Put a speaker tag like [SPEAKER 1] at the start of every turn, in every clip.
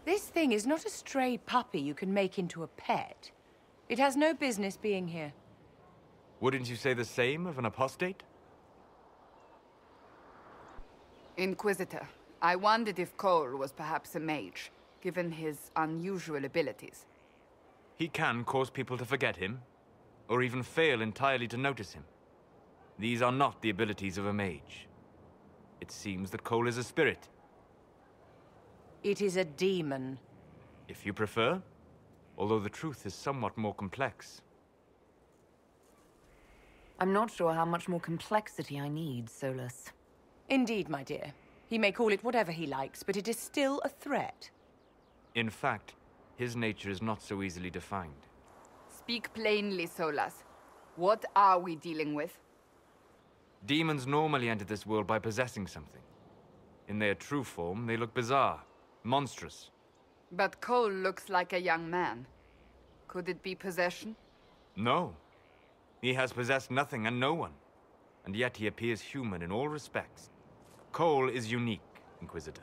[SPEAKER 1] This thing is not a stray puppy you can make into a pet. It has no business being here.
[SPEAKER 2] Wouldn't you say the same of an apostate?
[SPEAKER 3] Inquisitor, I wondered if Cole was perhaps a mage, given his unusual abilities.
[SPEAKER 2] He can cause people to forget him, or even fail entirely to notice him. These are not the abilities of a mage. It seems that Cole is a spirit.
[SPEAKER 1] It is a demon.
[SPEAKER 2] If you prefer, although the truth is somewhat more complex.
[SPEAKER 4] I'm not sure how much more complexity I need, Solus.
[SPEAKER 1] Indeed, my dear. He may call it whatever he likes, but it is still a threat.
[SPEAKER 2] In fact, his nature is not so easily defined.
[SPEAKER 3] Speak plainly, Solus. What are we dealing with?
[SPEAKER 2] Demons normally enter this world by possessing something. In their true form, they look bizarre, monstrous.
[SPEAKER 3] But Cole looks like a young man. Could it be possession?
[SPEAKER 2] No. He has possessed nothing and no one. And yet he appears human in all respects. Cole is unique, Inquisitor.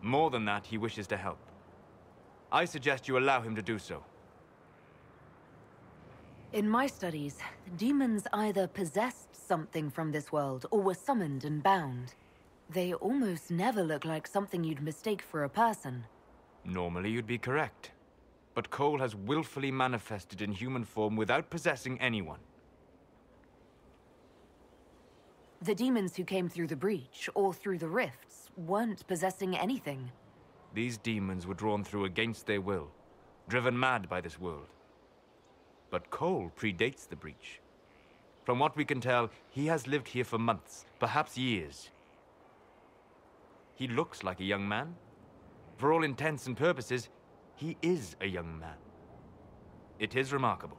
[SPEAKER 2] More than that, he wishes to help. I suggest you allow him to do so.
[SPEAKER 4] In my studies, demons either possessed something from this world or were summoned and bound. They almost never look like something you'd mistake for a person.
[SPEAKER 2] Normally you'd be correct. But Cole has willfully manifested in human form without possessing anyone.
[SPEAKER 4] The demons who came through the breach, or through the rifts, weren't possessing anything.
[SPEAKER 2] These demons were drawn through against their will, driven mad by this world. But Cole predates the breach. From what we can tell, he has lived here for months, perhaps years. He looks like a young man. For all intents and purposes, he is a young man. It is remarkable.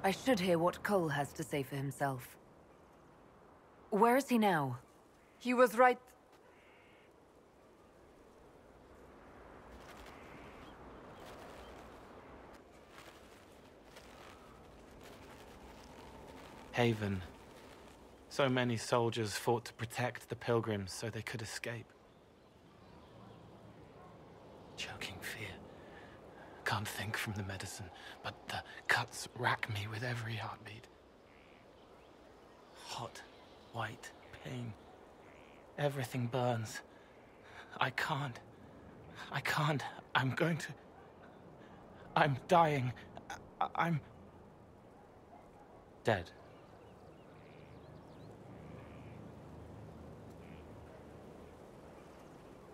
[SPEAKER 4] I should hear what Cole has to say for himself. Where is he now?
[SPEAKER 3] He was right.
[SPEAKER 5] Haven. So many soldiers fought to protect the pilgrims so they could escape. Choking fear. Can't think from the medicine, but the cuts rack me with every heartbeat. Hot, white pain. Everything burns. I can't. I'm going to... I'm dying. I'm... dead.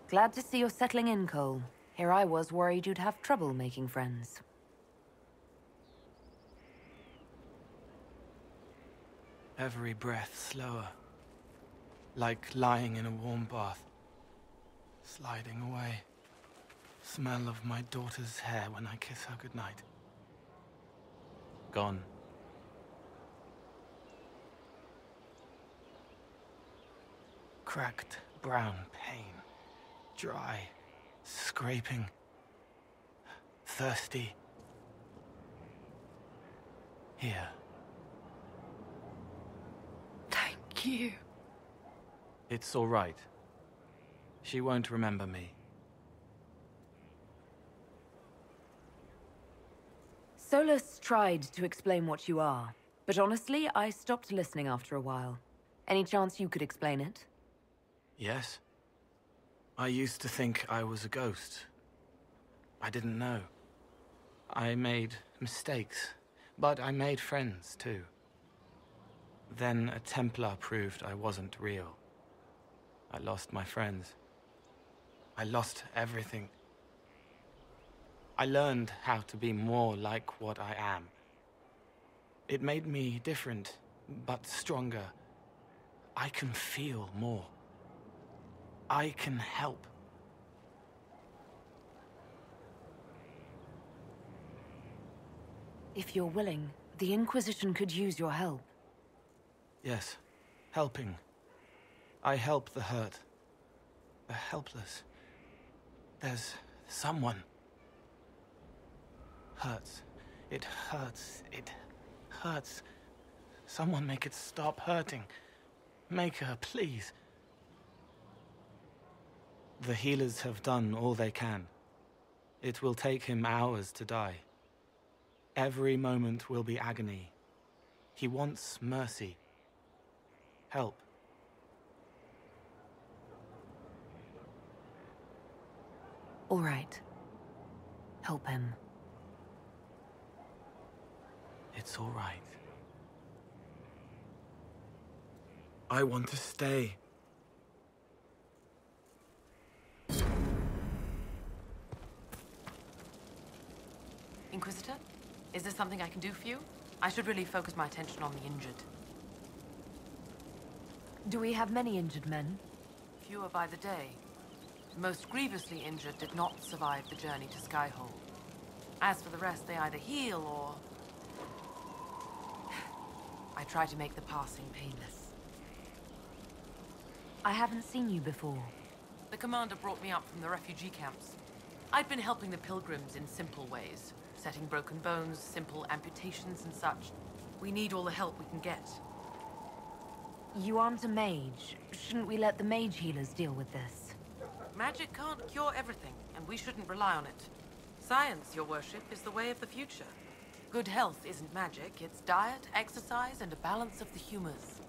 [SPEAKER 4] Glad to see you're settling in, Cole. Here I was worried you'd have trouble making friends.
[SPEAKER 5] Every breath slower. Like lying in a warm bath. Sliding away. Smell of my daughter's hair when I kiss her goodnight. Gone. Cracked brown pain. Dry. Scraping. Thirsty. Here.
[SPEAKER 4] Thank you.
[SPEAKER 5] It's all right. She won't remember me.
[SPEAKER 4] Solus tried to explain what you are, but honestly, I stopped listening after a while. Any chance you could explain it?
[SPEAKER 5] Yes? I used to think I was a ghost. I didn't know. I made mistakes, but I made friends too. Then a Templar proved I wasn't real. I lost my friends. I lost everything. I learned how to be more like what I am. It made me different, but stronger. I can feel more. I can help.
[SPEAKER 4] If you're willing, the Inquisition could use your help.
[SPEAKER 5] Yes, helping. I help the hurt. The helpless. There's someone. Hurts. It hurts. It hurts. Someone make it stop hurting. Make her, please. The healers have done all they can. It will take him hours to die. Every moment will be agony. He wants mercy. Help.
[SPEAKER 4] All right. Help him.
[SPEAKER 5] It's all right. I want to stay.
[SPEAKER 6] Inquisitor? Is there something I can do for you? I should really focus my attention on the injured.
[SPEAKER 4] Do we have many injured men?
[SPEAKER 6] Fewer by the day. The most grievously injured did not survive the journey to Skyhold. As for the rest, they either heal or... I try to make the passing painless.
[SPEAKER 4] I haven't seen you before.
[SPEAKER 6] The commander brought me up from the refugee camps. I'd been helping the pilgrims in simple ways. Setting broken bones, simple amputations and such. We need all the help we can get.
[SPEAKER 4] You aren't a mage. Shouldn't we let the mage healers deal with this?
[SPEAKER 6] Magic can't cure everything, and we shouldn't rely on it. Science, your worship, is the way of the future. Good health isn't magic, it's diet, exercise, and a balance of the humors.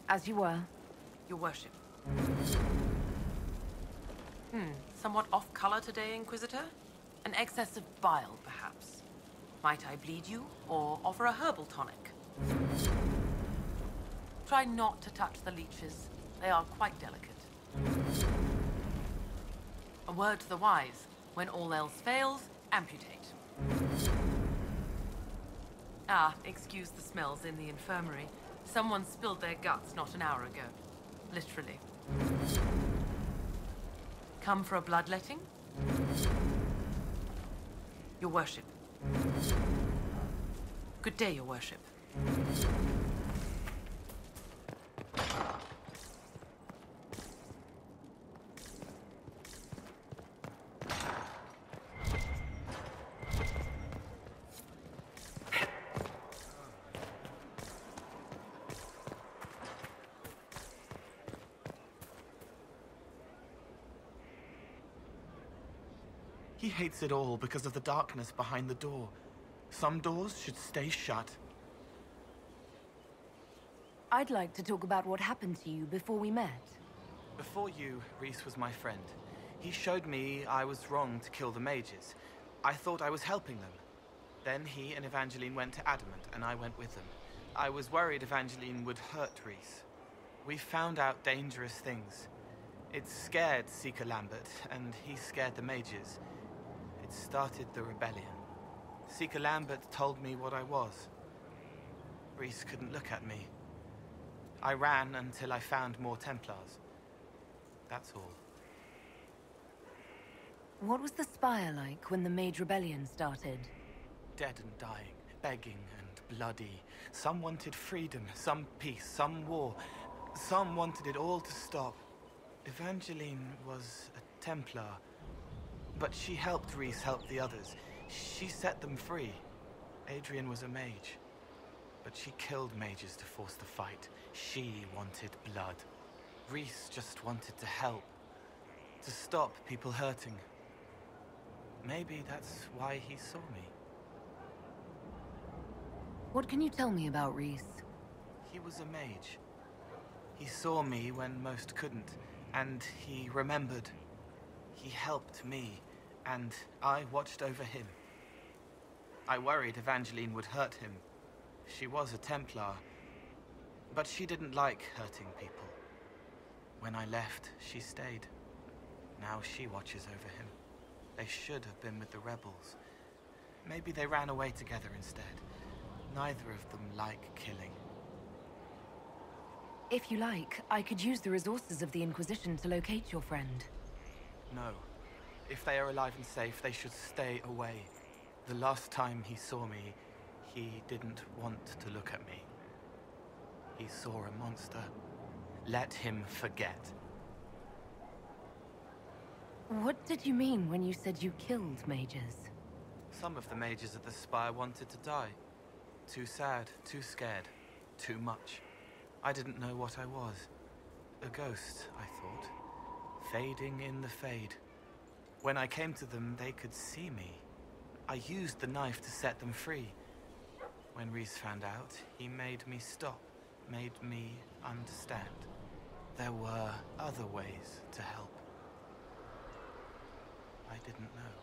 [SPEAKER 4] As you were.
[SPEAKER 6] Your worship. Somewhat off-color today, Inquisitor? An excess of bile, perhaps. Might I bleed you, or offer a herbal tonic? Try not to touch the leeches. They are quite delicate. A word to the wise. When all else fails, amputate. Ah, excuse the smells in the infirmary. Someone spilled their guts not an hour ago. Literally. Come for a bloodletting? Your worship. Good day, your worship.
[SPEAKER 5] He hates it all because of the darkness behind the door. Some doors should stay shut.
[SPEAKER 4] I'd like to talk about what happened to you before we met.
[SPEAKER 5] Before you, Rhys was my friend. He showed me I was wrong to kill the mages. I thought I was helping them. Then he and Evangeline went to Adamant, and I went with them. I was worried Evangeline would hurt Rhys. We found out dangerous things. It scared Seeker Lambert, and he scared the mages. It started the rebellion. Seeker Lambert told me what I was. Rhys couldn't look at me. I ran until I found more Templars. That's all.
[SPEAKER 4] What was the Spire like when the Mage Rebellion started?
[SPEAKER 5] Dead and dying, begging and bloody. Some wanted freedom, some peace, some war. Some wanted it all to stop. Evangeline was a Templar, but she helped Rhys help the others. She set them free. Adrian was a mage, but she killed mages to force the fight. She wanted blood. Rhys just wanted to help, to stop people hurting. Maybe that's why he saw me.
[SPEAKER 4] What can you tell me about Rhys?
[SPEAKER 5] He was a mage. He saw me when most couldn't, and he remembered. He helped me, and I watched over him. I worried Evangeline would hurt him. She was a Templar, but she didn't like hurting people. When I left, she stayed. Now she watches over him. They should have been with the rebels. Maybe they ran away together instead. Neither of them like killing.
[SPEAKER 4] If you like, I could use the resources of the Inquisition to locate your friend.
[SPEAKER 5] No. If they are alive and safe, they should stay away. The last time he saw me, he didn't want to look at me. He saw a monster. Let him forget.
[SPEAKER 4] What did you mean when you said you killed mages?
[SPEAKER 5] Some of the mages at the Spire wanted to die. Too sad, too scared, too much. I didn't know what I was. A ghost, I thought. fading in the fade. When I came to them, they could see me. I used the knife to set them free. When Rhys found out, he made me stop, made me understand. There were other ways to help. I didn't know.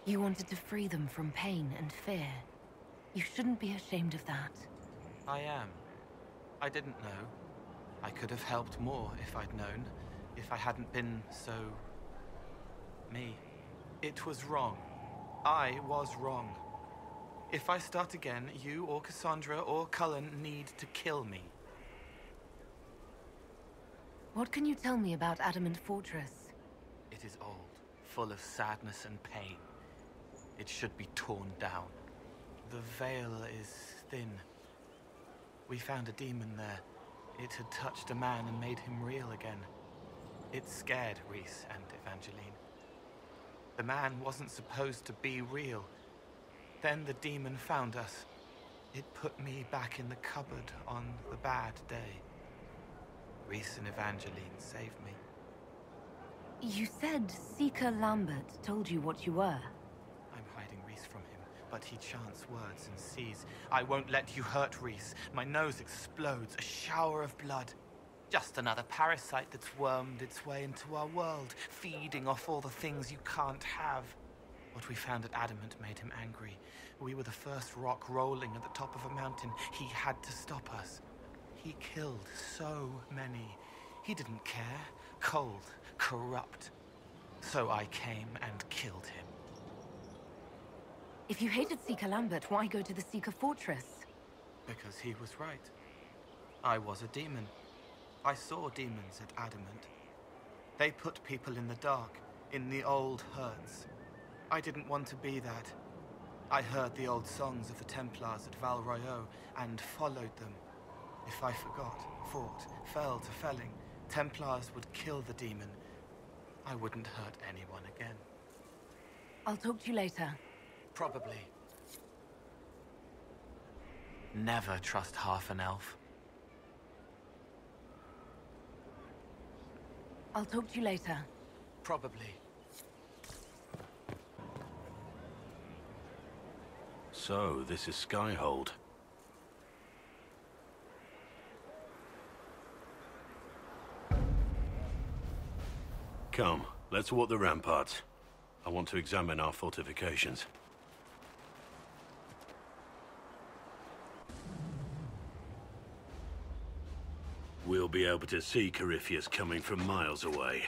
[SPEAKER 4] You wanted to free them from pain and fear. You shouldn't be ashamed of that.
[SPEAKER 5] I am. I didn't know. I could have helped more if I'd known, if I hadn't been so... me. It was wrong. I was wrong. If I start again, you or Cassandra or Cullen need to kill me.
[SPEAKER 4] What can you tell me about Adamant Fortress?
[SPEAKER 5] It is old, full of sadness and pain. It should be torn down. The veil is thin. We found a demon there. It had touched a man and made him real again. It scared Rhys and Evangeline. The man wasn't supposed to be real. Then the demon found us. It put me back in the cupboard on the bad day. Rhys and Evangeline saved me.
[SPEAKER 4] You said Seeker Lambert told you what you were.
[SPEAKER 5] I'm hiding Rhys from him, but he chants words and sees. I won't let you hurt Rhys. My nose explodes, a shower of blood. Just another parasite that's wormed its way into our world, feeding off all the things you can't have. What we found at Adamant made him angry. We were the first rock rolling at the top of a mountain. He had to stop us. He killed so many. He didn't care. Cold, corrupt. So I came and killed him.
[SPEAKER 4] If you hated Seeker Lambert, why go to the Seeker Fortress?
[SPEAKER 5] Because he was right. I was a demon. I saw demons at Adamant. They put people in the dark, in the old herds. I didn't want to be that. I heard the old songs of the Templars at Val Royeaux and followed them. If I forgot, fought, fell to felling, Templars would kill the demon. I wouldn't hurt anyone again.
[SPEAKER 4] I'll talk to you later.
[SPEAKER 5] Probably. Never trust half an elf.
[SPEAKER 4] I'll talk to you later.
[SPEAKER 5] Probably.
[SPEAKER 7] So, this is Skyhold. Come, let's walk the ramparts. I want to examine our fortifications. We'll be able to see Corypheus coming from miles away.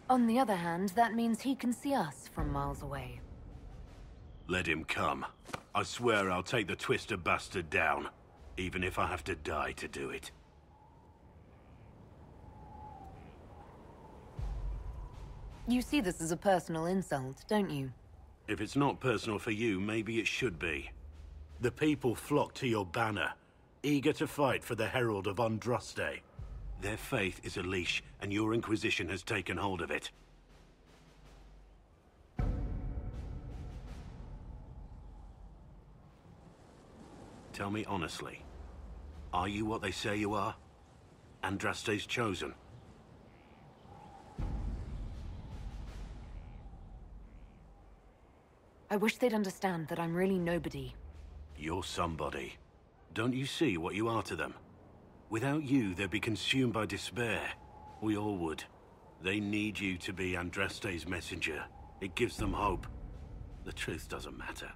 [SPEAKER 4] On the other hand, that means he can see us from miles away.
[SPEAKER 7] Let him come. I swear I'll take the Twister bastard down, even if I have to die to do it.
[SPEAKER 4] You see this as a personal insult, don't you?
[SPEAKER 7] If it's not personal for you, maybe it should be. The people flock to your banner, eager to fight for the Herald of Andraste. Their faith is a leash, and your Inquisition has taken hold of it. Tell me honestly, are you what they say you are? Andraste's chosen?
[SPEAKER 4] I wish they'd understand that I'm really nobody.
[SPEAKER 7] You're somebody. Don't you see what you are to them? Without you, they'd be consumed by despair. We all would. They need you to be Andraste's messenger. It gives them hope. The truth doesn't matter.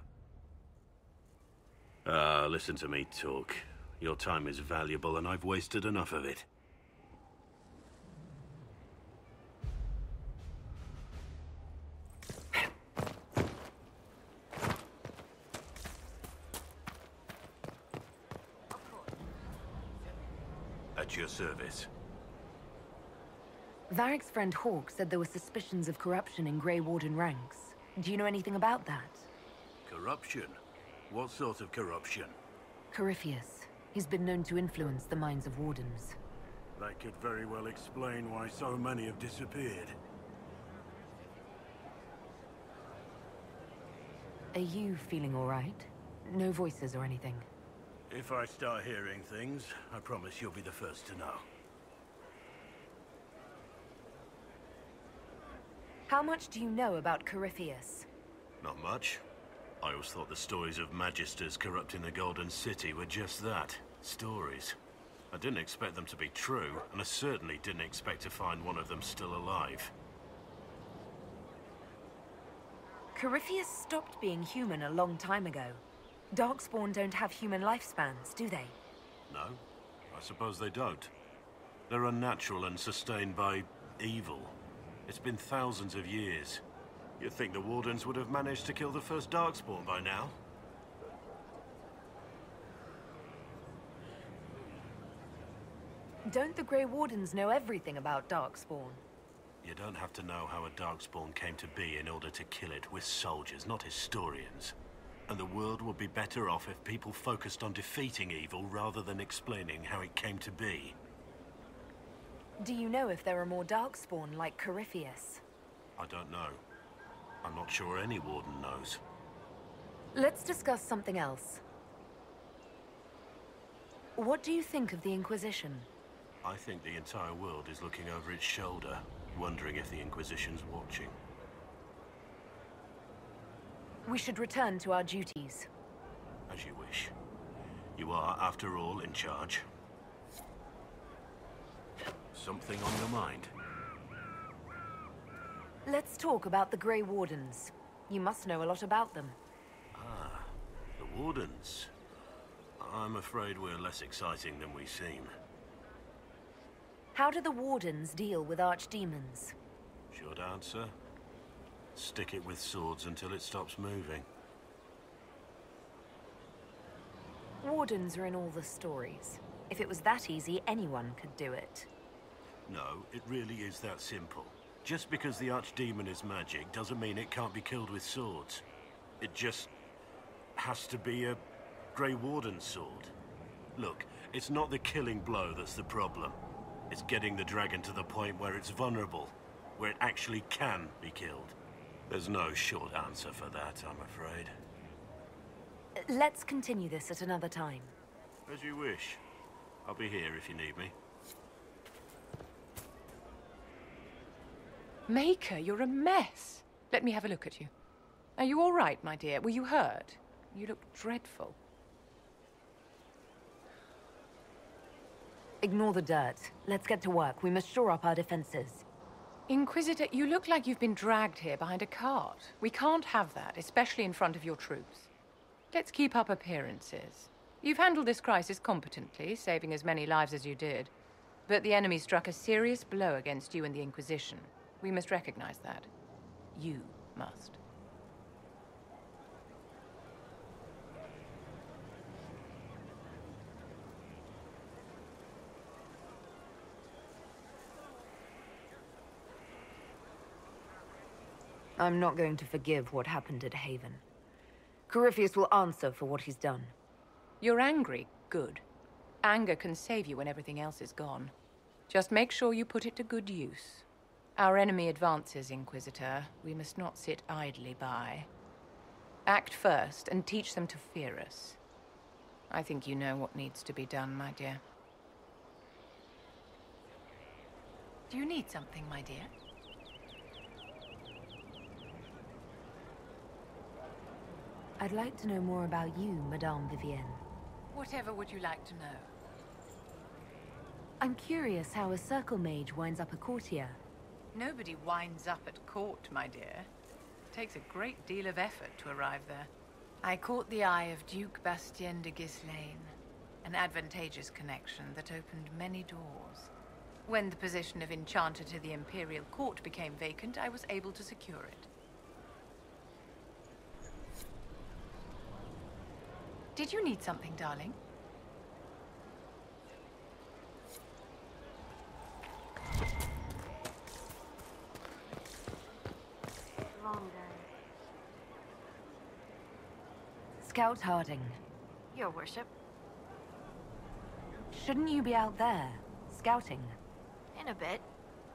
[SPEAKER 7] Listen to me talk. Your time is valuable and I've wasted enough of it. At your service.
[SPEAKER 4] Varric's friend Hawke said there were suspicions of corruption in Grey Warden ranks. Do you know anything about that?
[SPEAKER 7] Corruption? What sort of corruption?
[SPEAKER 4] Corypheus. He's been known to influence the minds of Wardens.
[SPEAKER 7] That could very well explain why so many have disappeared.
[SPEAKER 4] Are you feeling all right? No voices or anything?
[SPEAKER 7] If I start hearing things, I promise you'll be the first to know.
[SPEAKER 4] How much do you know about Corypheus?
[SPEAKER 7] Not much. I always thought the stories of Magisters corrupting the Golden City were just that. Stories. I didn't expect them to be true, and I certainly didn't expect to find one of them still alive.
[SPEAKER 4] Corypheus stopped being human a long time ago. Darkspawn don't have human lifespans, do they?
[SPEAKER 7] No, I suppose they don't. They're unnatural and sustained by evil. It's been thousands of years. You'd think the Wardens would have managed to kill the first Darkspawn by now.
[SPEAKER 4] Don't the Grey Wardens know everything about Darkspawn?
[SPEAKER 7] You don't have to know how a Darkspawn came to be in order to kill it. We're soldiers, not historians. And the world would be better off if people focused on defeating evil rather than explaining how it came to be.
[SPEAKER 4] Do you know if there are more Darkspawn like Corypheus?
[SPEAKER 7] I don't know. I'm not sure any Warden knows.
[SPEAKER 4] Let's discuss something else. What do you think of the Inquisition?
[SPEAKER 7] I think the entire world is looking over its shoulder, wondering if the Inquisition's watching.
[SPEAKER 4] We should return to our duties.
[SPEAKER 7] As you wish. You are, after all, in charge. Something on your mind?
[SPEAKER 4] Let's talk about the Grey Wardens. You must know a lot about them.
[SPEAKER 7] Ah, the Wardens. I'm afraid we're less exciting than we seem.
[SPEAKER 4] How do the Wardens deal with archdemons?
[SPEAKER 7] Short answer? Stick it with swords until it stops moving.
[SPEAKER 4] Wardens are in all the stories. If it was that easy, anyone could do it.
[SPEAKER 7] No, it really is that simple. Just because the archdemon is magic doesn't mean it can't be killed with swords. It just has to be a Grey Warden sword. Look, it's not the killing blow that's the problem. It's getting the dragon to the point where it's vulnerable, where it actually can be killed. There's no short answer for that, I'm afraid.
[SPEAKER 4] Let's continue this at another time.
[SPEAKER 7] As you wish. I'll be here if you need me.
[SPEAKER 1] Maker, you're a mess. Let me have a look at you. Are you all right, my dear? Were you hurt? You look dreadful.
[SPEAKER 4] Ignore the dirt. Let's get to work. We must shore up our defenses.
[SPEAKER 1] Inquisitor, you look like you've been dragged here behind a cart. We can't have that, especially in front of your troops. Let's keep up appearances. You've handled this crisis competently, saving as many lives as you did. But the enemy struck a serious blow against you and the Inquisition. We must recognize that. You must.
[SPEAKER 4] I'm not going to forgive what happened at Haven. Corypheus will answer for what he's done.
[SPEAKER 1] You're angry? Good. Anger can save you when everything else is gone. Just make sure you put it to good use. Our enemy advances, Inquisitor. We must not sit idly by. Act first and teach them to fear us. I think you know what needs to be done, my dear. Do you need something, my dear?
[SPEAKER 4] I'd like to know more about you, Madame Vivienne.
[SPEAKER 1] Whatever would you like to know?
[SPEAKER 4] I'm curious how a circle mage winds up a courtier.
[SPEAKER 1] Nobody winds up at court, my dear. It takes a great deal of effort to arrive there. I caught the eye of Duke Bastien de Ghislaine, an advantageous connection that opened many doors. When the position of Enchanter to the Imperial Court became vacant, I was able to secure it. Did you need something, darling?
[SPEAKER 8] Long day.
[SPEAKER 4] Scout Harding.
[SPEAKER 8] Your worship.
[SPEAKER 4] Shouldn't you be out there, scouting?
[SPEAKER 8] In a bit.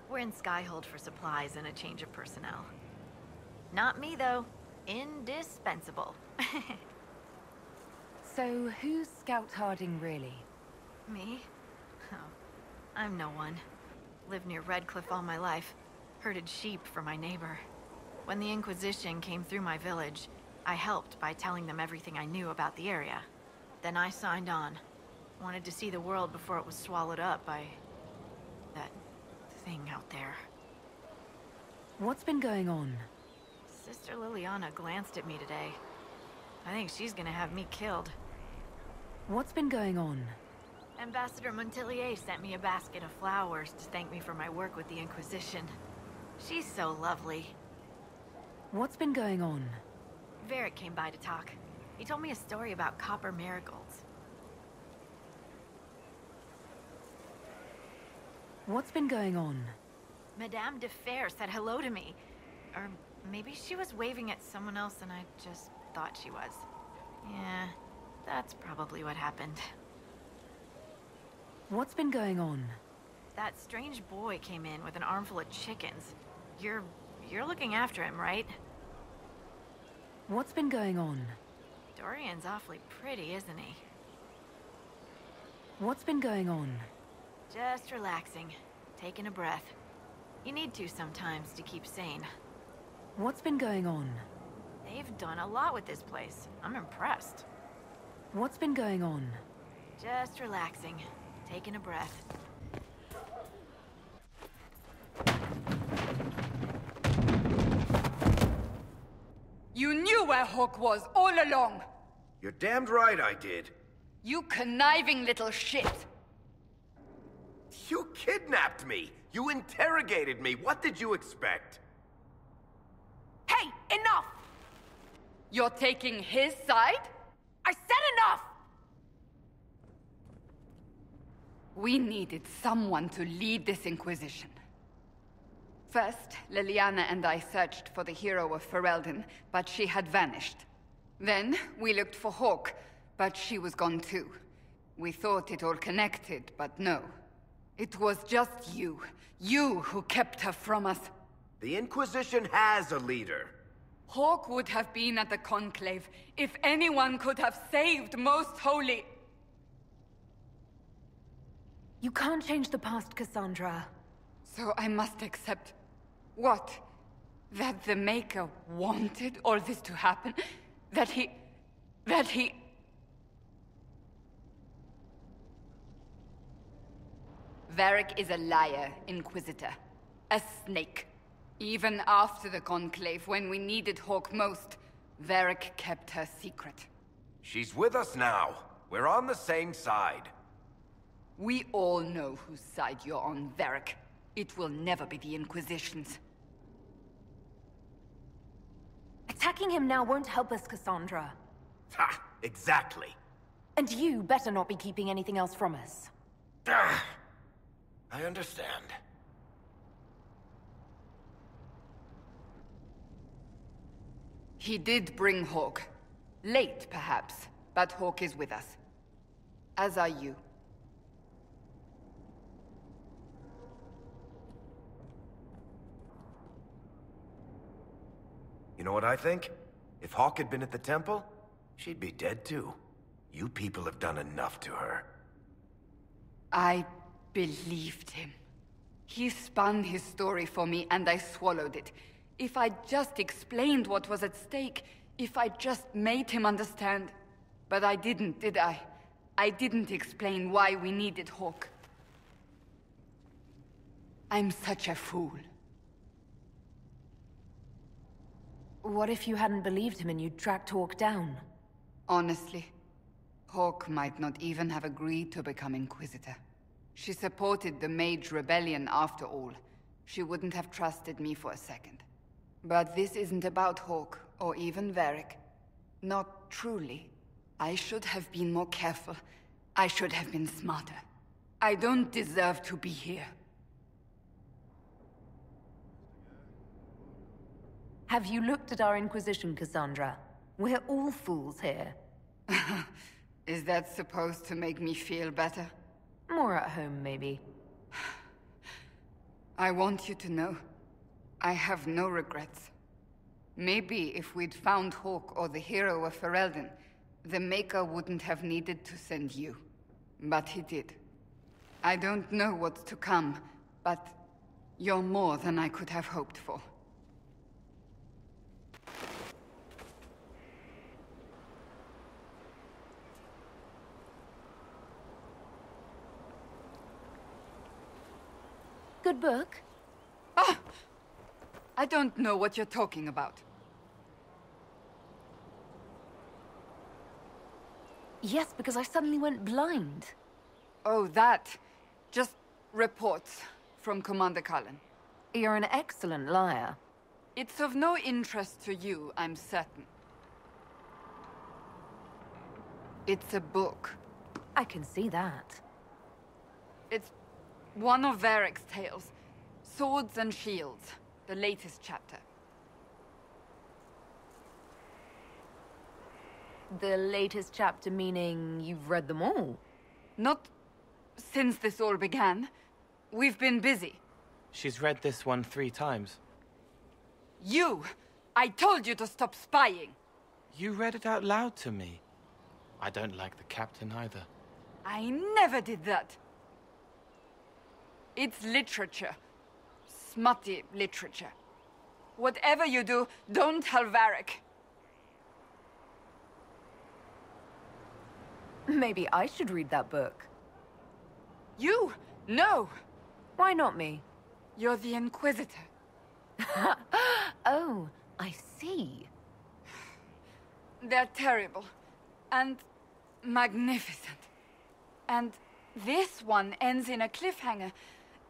[SPEAKER 8] We're in Skyhold for supplies and a change of personnel. Not me, though. indispensable.
[SPEAKER 4] So, who's Scout Harding really?
[SPEAKER 8] Me? Oh, I'm no one. Lived near Redcliffe all my life. Herded sheep for my neighbor. When the Inquisition came through my village, I helped by telling them everything I knew about the area. Then I signed on. Wanted to see the world before it was swallowed up by... that thing out there.
[SPEAKER 4] What's been going on?
[SPEAKER 8] Sister Liliana glanced at me today. I think she's gonna have me killed.
[SPEAKER 4] What's been going on?
[SPEAKER 8] Ambassador Montilier sent me a basket of flowers to thank me for my work with the Inquisition. She's so lovely.
[SPEAKER 4] What's been going on?
[SPEAKER 8] Varric came by to talk. He told me a story about copper marigolds.
[SPEAKER 4] What's been going on?
[SPEAKER 8] Madame de Fer said hello to me. Or maybe she was waving at someone else and I just thought she was. Yeah, that's probably what happened.
[SPEAKER 4] What's been going on?
[SPEAKER 8] That strange boy came in with an armful of chickens. You're looking after him, right?
[SPEAKER 4] What's been going on?
[SPEAKER 8] Dorian's awfully pretty, isn't he?
[SPEAKER 4] What's been going on?
[SPEAKER 8] Just relaxing, taking a breath. You need to sometimes to keep sane.
[SPEAKER 4] What's been going on?
[SPEAKER 8] They've done a lot with this place. I'm impressed.
[SPEAKER 4] What's been going on?
[SPEAKER 8] Just relaxing, taking a breath.
[SPEAKER 3] You knew where Hawk was all along!
[SPEAKER 9] You're damned right I did.
[SPEAKER 3] You conniving little shit!
[SPEAKER 9] You kidnapped me! You interrogated me! What did you expect?
[SPEAKER 3] Hey, enough! You're taking his side? I said enough! We needed someone to lead this Inquisition. First, Liliana and I searched for the hero of Ferelden, but she had vanished. Then, we looked for Hawk, but she was gone too. We thought it all connected, but no. It was just you. You who kept her from us.
[SPEAKER 9] The Inquisition has a leader.
[SPEAKER 3] Hawk would have been at the Conclave if anyone could have saved Most Holy.
[SPEAKER 4] You can't change the past, Cassandra.
[SPEAKER 3] So I must accept... what? That the Maker wanted all this to happen? That he... Varric is a liar, Inquisitor. A snake. Even after the Conclave, when we needed Hawk most, Varric kept her secret.
[SPEAKER 9] She's with us now. We're on the same side.
[SPEAKER 3] We all know whose side you're on, Varric. It will never be the Inquisition's.
[SPEAKER 4] Attacking him now won't help us, Cassandra.
[SPEAKER 9] Ha! Exactly.
[SPEAKER 4] And you better not be keeping anything else from us.
[SPEAKER 9] I understand.
[SPEAKER 3] He did bring Hawk. Late, perhaps, but Hawk is with us. As are you.
[SPEAKER 9] You know what I think? If Hawk had been at the temple, she'd be dead too. You people have done enough to her.
[SPEAKER 3] I believed him. He spun his story for me and I swallowed it. If I just explained what was at stake, if I just made him understand. But I didn't, did I? I didn't explain why we needed Hawk. I'm such a fool.
[SPEAKER 4] What if you hadn't believed him and you'd tracked Hawk down?
[SPEAKER 3] Honestly, Hawk might not even have agreed to become Inquisitor. She supported the Mage Rebellion after all. She wouldn't have trusted me for a second. But this isn't about Hawk, or even Varric. Not truly. I should have been more careful. I should have been smarter. I don't deserve to be here.
[SPEAKER 4] Have you looked at our Inquisition, Cassandra? We're all fools here.
[SPEAKER 3] Is that supposed to make me feel better?
[SPEAKER 4] More at home, maybe.
[SPEAKER 3] I want you to know, I have no regrets. Maybe if we'd found Hawk or the hero of Ferelden, the Maker wouldn't have needed to send you. But he did. I don't know what's to come, but you're more than I could have hoped for.
[SPEAKER 4] Good book?
[SPEAKER 3] Ah! I don't know what you're talking about.
[SPEAKER 4] Yes, because I suddenly went blind.
[SPEAKER 3] Oh, that. Just reports from Commander Cullen.
[SPEAKER 4] You're an excellent liar.
[SPEAKER 3] It's of no interest to you, I'm certain. It's a book.
[SPEAKER 4] I can see that.
[SPEAKER 3] It's one of Varric's tales. Swords and Shields, the latest chapter.
[SPEAKER 4] The latest chapter meaning you've read them all?
[SPEAKER 3] Not since this all began. We've been busy.
[SPEAKER 5] She's read this one 3 times.
[SPEAKER 3] You! I told you to stop spying!
[SPEAKER 5] You read it out loud to me. I don't like the captain either.
[SPEAKER 3] I never did that. It's literature. Smutty literature. Whatever you do, don't tell Varric.
[SPEAKER 4] Maybe I should read that book.
[SPEAKER 3] You? No!
[SPEAKER 4] Why not me?
[SPEAKER 3] You're the Inquisitor.
[SPEAKER 4] Oh, I see.
[SPEAKER 3] They're terrible. And magnificent. And this one ends in a cliffhanger.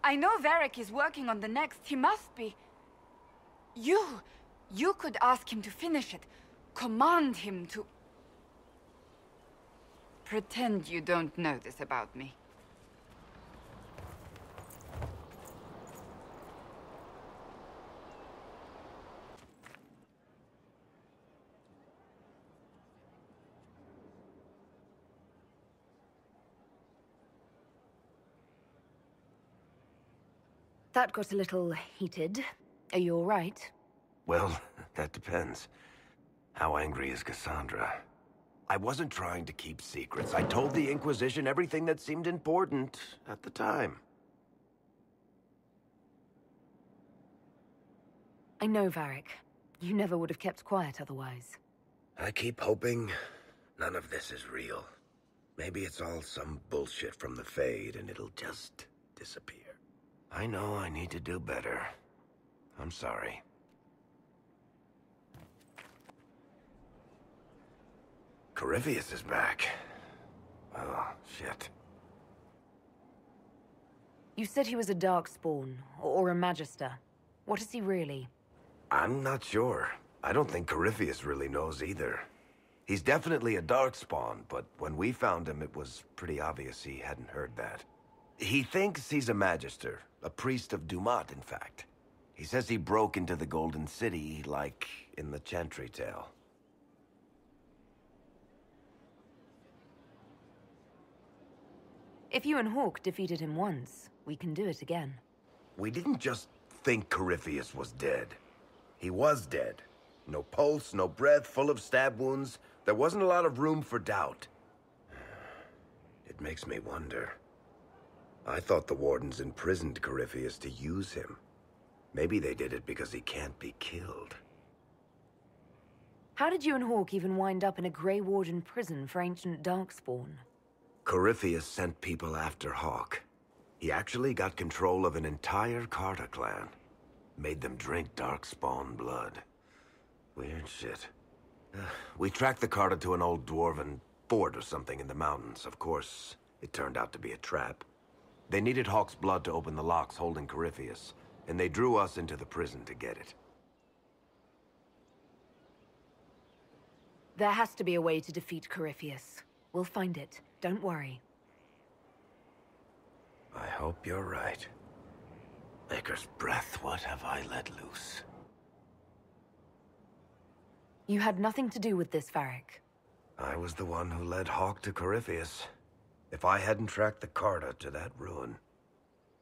[SPEAKER 3] I know Varric is working on the next. He must be. You could ask him to finish it. Command him to... Pretend you don't know this about me.
[SPEAKER 4] That got a little heated. Are you all right?
[SPEAKER 9] Well, that depends. How angry is Cassandra? I wasn't trying to keep secrets. I told the Inquisition everything that seemed important at the time.
[SPEAKER 4] I know, Varric. You never would have kept quiet otherwise.
[SPEAKER 9] I keep hoping none of this is real. Maybe it's all some bullshit from the Fade and it'll just disappear. I know I need to do better. I'm sorry. Corypheus is back. Oh, shit.
[SPEAKER 4] You said he was a Darkspawn, or a Magister. What is he really?
[SPEAKER 9] I'm not sure. I don't think Corypheus really knows either. He's definitely a Darkspawn, but when we found him, it was pretty obvious he hadn't heard that. He thinks he's a Magister, a priest of Dumat, in fact. He says he broke into the Golden City, like in the Chantry tale.
[SPEAKER 4] If you and Hawk defeated him once, we can do it again.
[SPEAKER 9] We didn't just think Corypheus was dead. He was dead. No pulse, no breath, full of stab wounds. There wasn't a lot of room for doubt. It makes me wonder. I thought the Wardens imprisoned Corypheus to use him. Maybe they did it because he can't be killed.
[SPEAKER 4] How did you and Hawk even wind up in a Grey Warden prison for ancient Darkspawn?
[SPEAKER 9] Corypheus sent people after Hawk. He actually got control of an entire Carter clan. Made them drink Darkspawn blood. Weird shit. We tracked the Carter to an old dwarven fort or something in the mountains. Of course, it turned out to be a trap. They needed Hawk's blood to open the locks holding Corypheus, and they drew us into the prison to get it.
[SPEAKER 4] There has to be a way to defeat Corypheus. We'll find it. Don't worry.
[SPEAKER 9] I hope you're right. Maker's breath, what have I let loose?
[SPEAKER 4] You had nothing to do with this, Varric.
[SPEAKER 9] I was the one who led Hawk to Corypheus. If I hadn't tracked the Carter to that ruin.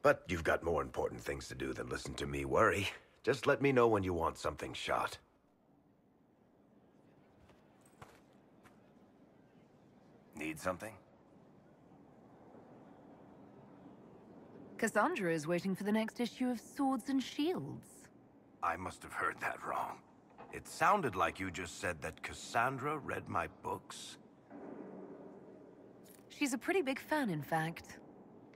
[SPEAKER 9] But you've got more important things to do than listen to me worry. Just let me know when you want something shot. Need something?
[SPEAKER 4] Cassandra is waiting for the next issue of Swords and Shields.
[SPEAKER 9] I must have heard that wrong. It sounded like you just said that Cassandra read my books.
[SPEAKER 4] She's a pretty big fan, in fact.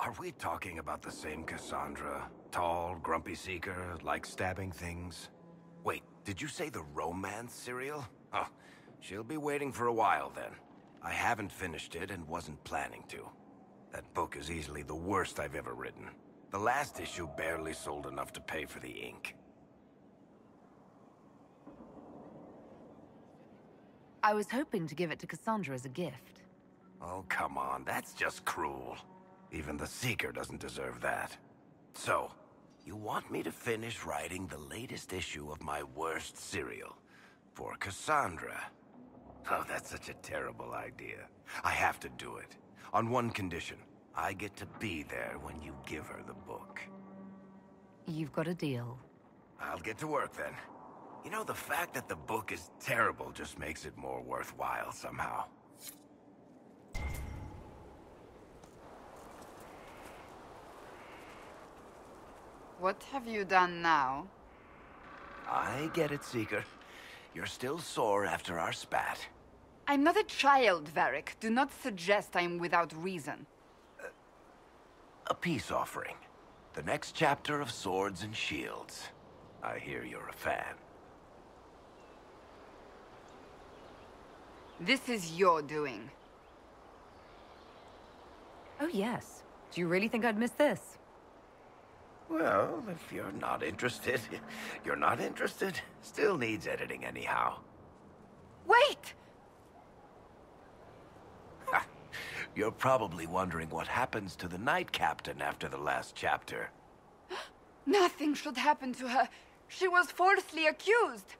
[SPEAKER 9] Are we talking about the same Cassandra? Tall, grumpy seeker, like stabbing things? Wait, did you say the romance serial? Oh, she'll be waiting for a while then. I haven't finished it and wasn't planning to. That book is easily the worst I've ever written. The last issue barely sold enough to pay for the ink.
[SPEAKER 4] I was hoping to give it to Cassandra as a gift.
[SPEAKER 9] Oh, come on, that's just cruel. Even the Seeker doesn't deserve that. So, you want me to finish writing the latest issue of my worst serial for Cassandra? Oh, that's such a terrible idea. I have to do it. On one condition. I get to be there when you give her the book.
[SPEAKER 4] You've got a deal.
[SPEAKER 9] I'll get to work then. You know, the fact that the book is terrible just makes it more worthwhile somehow.
[SPEAKER 3] What have you done now?
[SPEAKER 9] I get it, Seeker. You're still sore after our spat.
[SPEAKER 3] I'm not a child, Varric. Do not suggest I am without reason.
[SPEAKER 9] A peace offering. The next chapter of Swords and Shields. I hear you're a fan.
[SPEAKER 3] This is your doing.
[SPEAKER 4] Oh, yes. Do you really think I'd miss this?
[SPEAKER 9] Well, if you're not interested, you're not interested. Still needs editing anyhow.
[SPEAKER 3] Wait!
[SPEAKER 9] You're probably wondering what happens to the Knight Captain after the last chapter.
[SPEAKER 3] Nothing should happen to her. She was falsely accused.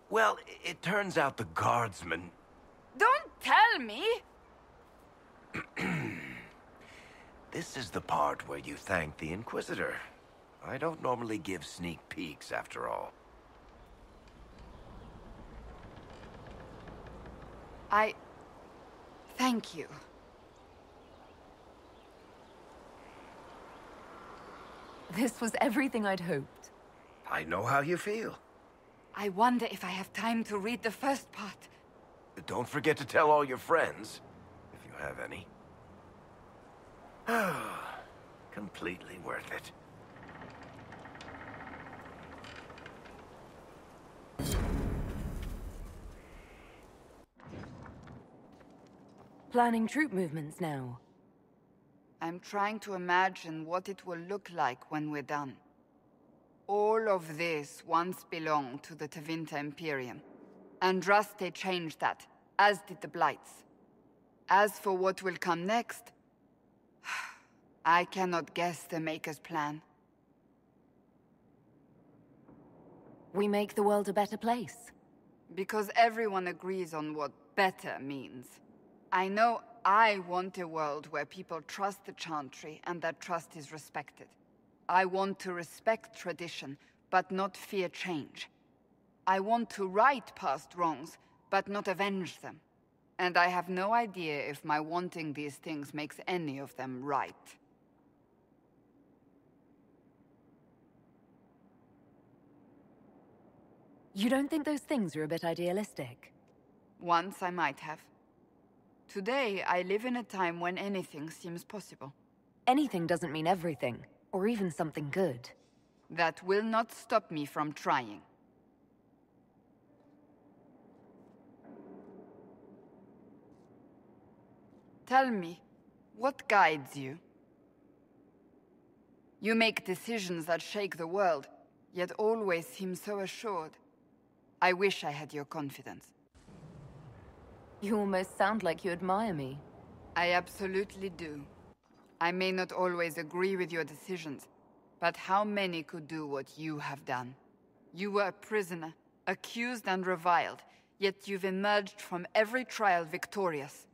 [SPEAKER 9] Well, it turns out the guardsman...
[SPEAKER 3] Don't tell me!
[SPEAKER 9] This is the part where you thank the Inquisitor. I don't normally give sneak peeks, after all.
[SPEAKER 3] Thank you.
[SPEAKER 4] This was everything I'd hoped.
[SPEAKER 9] I know how you feel.
[SPEAKER 3] I wonder if I have time to read the first part.
[SPEAKER 9] Don't forget to tell all your friends, if you have any. Completely worth it.
[SPEAKER 4] Planning troop movements now.
[SPEAKER 3] I'm trying to imagine what it will look like when we're done. All of this once belonged to the Tevinter Imperium. Andraste changed that, as did the Blights. As for what will come next, I cannot guess the Maker's plan.
[SPEAKER 4] We make the world a better place.
[SPEAKER 3] Because everyone agrees on what better means. I know I want a world where people trust the Chantry and that trust is respected. I want to respect tradition, but not fear change. I want to right past wrongs, but not avenge them. And I have no idea if my wanting these things makes any of them right.
[SPEAKER 4] You don't think those things are a bit idealistic?
[SPEAKER 3] Once I might have. Today, I live in a time when anything seems possible.
[SPEAKER 4] Anything doesn't mean everything, or even something good.
[SPEAKER 3] That will not stop me from trying. Tell me, what guides you? You make decisions that shake the world, yet always seem so assured. I wish I had your confidence.
[SPEAKER 4] You almost sound like you admire me.
[SPEAKER 3] I absolutely do. I may not always agree with your decisions, but how many could do what you have done? You were a prisoner, accused and reviled, yet you've emerged from every trial victorious.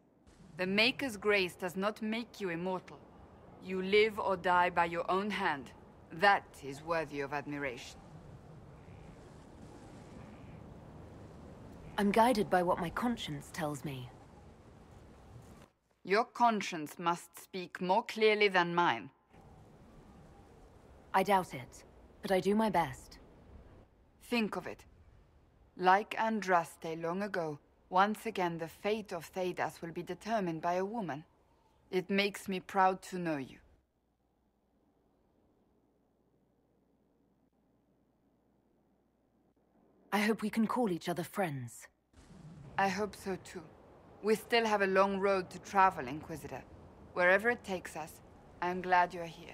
[SPEAKER 3] The Maker's grace does not make you immortal. You live or die by your own hand. That is worthy of admiration.
[SPEAKER 4] I'm guided by what my conscience tells me.
[SPEAKER 3] Your conscience must speak more clearly than mine.
[SPEAKER 4] I doubt it, but I do my best.
[SPEAKER 3] Think of it. Like Andraste long ago, once again the fate of Thedas will be determined by a woman. It makes me proud to know you.
[SPEAKER 4] I hope we can call each other friends.
[SPEAKER 3] I hope so too. We still have a long road to travel, Inquisitor. Wherever it takes us, I am glad you're here.